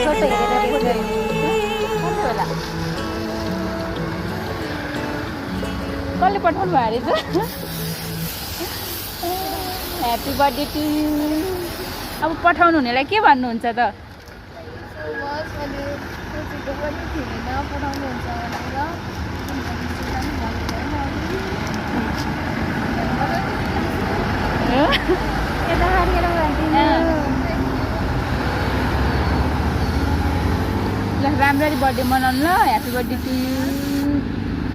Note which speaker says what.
Speaker 1: photo हेरेर
Speaker 2: होला कसले पठाउनु भयो अरे त ह्याप्पी बर्थडे टु यु अब पठाउनु हुनेलाई के भन्नुहुन्छ त ल राम्ररी बर्थडे मनाउनु ल ह्याप्पी बर्थडे टु यु